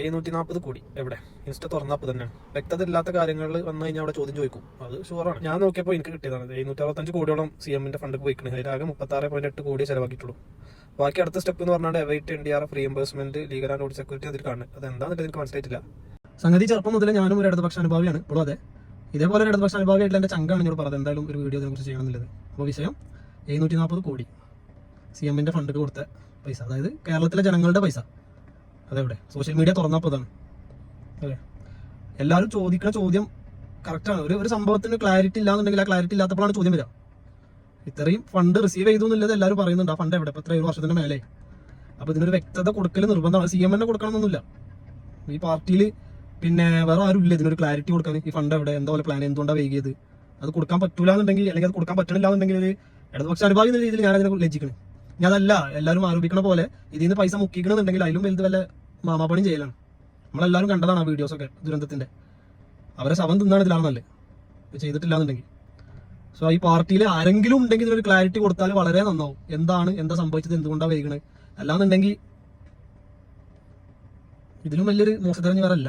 740 കോടി എവിടെ? ഇൻസ്റ്റ തുറന്നപ്പോൾ തന്നെയാണ്. വ്യക്തത ഇല്ലാത്ത കാര്യങ്ങളിൽ വന്നു കഴിഞ്ഞാൽ അവിടെ ചോദ്യം ചോദിക്കും. അത് ഷുവറാണ്. ഞാൻ നോക്കിയപ്പോൾ എനിക്ക് കിട്ടിയതാണ് 765 കോടിയോളം CM-ന്റെ ഫണ്ട് പോയിക്കുന്നത്. അതിലാകെ 36.8 കോടി ചെലവാക്കിയിട്ടുള്ളൂ. ബാക്കി അടുത്ത സ്റ്റെപ്പ് എന്ന് പറഞ്ഞാൽ await NDRF reimbursement, legal and audit security അതിൽ കാണുന്നത്. അത് എന്താണെന്ന് എനിക്ക് മനസ്സിലായിട്ടില്ല. സംഗതി ചെറുപ്പം മുതലേ ഞാനും ഒരു ഇടതുപക്ഷ അനുഭാവിയാണ്. ഇപ്പോഴും അതെ, ഇതേപോലെ ഒരു ഇടതുപക്ഷ അനുഭാവിയായിട്ടുള്ള എൻ്റെ ചങ്കാണ് എന്നോട് പറഞ്ഞത് എന്തായാലും ഒരു വീഡിയോ ഇതിനെക്കുറിച്ച് ചെയ്യണമെന്നുള്ളത്. അപ്പോൾ വിഷയം 740 കോടി CM-ന്റെ ഫണ്ട് കൊടുത്ത പൈസ, അതായത് കേരളത്തിലെ ജനങ്ങളുടെ പൈസ. അതെവിടെ? സോഷ്യൽ മീഡിയ തുറന്നപ്പോഴാണ്. അതെ, എല്ലാവരും ചോദിക്കുന്ന ചോദ്യം കറക്റ്റാണ്. ഒരു സംഭവത്തിന് ക്ലാരിറ്റി ഇല്ലാന്നുണ്ടെങ്കിൽ ആ ക്ലാരിറ്റി ഇല്ലാത്തപ്പോഴാണ് ചോദ്യം വരിക. ഇത്രയും ഫണ്ട് റിസീവ് ചെയ്തു എന്നുള്ളത് എല്ലാവരും പറയുന്നുണ്ട്. ആ ഫണ്ട് എവിടെ? ഇപ്പോൾ 7 വർഷത്തിന് മേലെ. അപ്പോൾ ഇതിനൊരു വ്യക്തത കൊടുക്കൽ നിർബന്ധമാണ്. CM തന്നെ കൊടുക്കണമെന്നൊന്നുമില്ല. ഈ പാർട്ടിയിൽ പിന്നെ വേറെ ആരും ഇല്ല ഇതിനൊരു ക്ലാരിറ്റി കൊടുക്കാൻ. ഈ ഫണ്ട് എവിടെ, എന്താ പോലെ പ്ലാൻ, എന്തുകൊണ്ടാണ് വൈകിയത്, അത് കൊടുക്കാൻ പറ്റൂല എന്നുണ്ടെങ്കിൽ, അല്ലെങ്കിൽ അത് കൊടുക്കാൻ പറ്റണില്ല എന്നുണ്ടെങ്കിൽ ഒരു ഇടതുപക്ഷ അനുഭാവി എന്ന രീതിയിൽ ഞാൻ അതിനെ ലജ്ജിക്കണം. ഞാൻ അതല്ല എല്ലാവരും ആരോപിക്കണ പോലെ ഇതിൽ നിന്ന് പൈസ മുക്കിക്കണമെന്നുണ്ടെങ്കിൽ അതിലും വലുത് വല്ല മാമാപ്പണിയും ചെയ്യലാണ്. നമ്മളെല്ലാവരും കണ്ടതാണ് ആ വീഡിയോസൊക്കെ ദുരന്തത്തിന്റെ. അവരെ ശവം തിന്നാണ് ഇതിലാണെന്നല്ലേ ചെയ്തിട്ടില്ല എന്നുണ്ടെങ്കിൽ. സോ ഈ പാർട്ടിയിൽ ആരെങ്കിലും ഉണ്ടെങ്കിൽ ഇതിനൊരു ക്ലാരിറ്റി കൊടുത്താൽ വളരെ നന്നാവും. എന്താ സംഭവിച്ചത്, എന്തുകൊണ്ടാണ് വൈകണത്. അല്ലാന്നുണ്ടെങ്കിൽ ഇതിലും വലിയൊരു മോശത്തരം വേറെ അല്ല.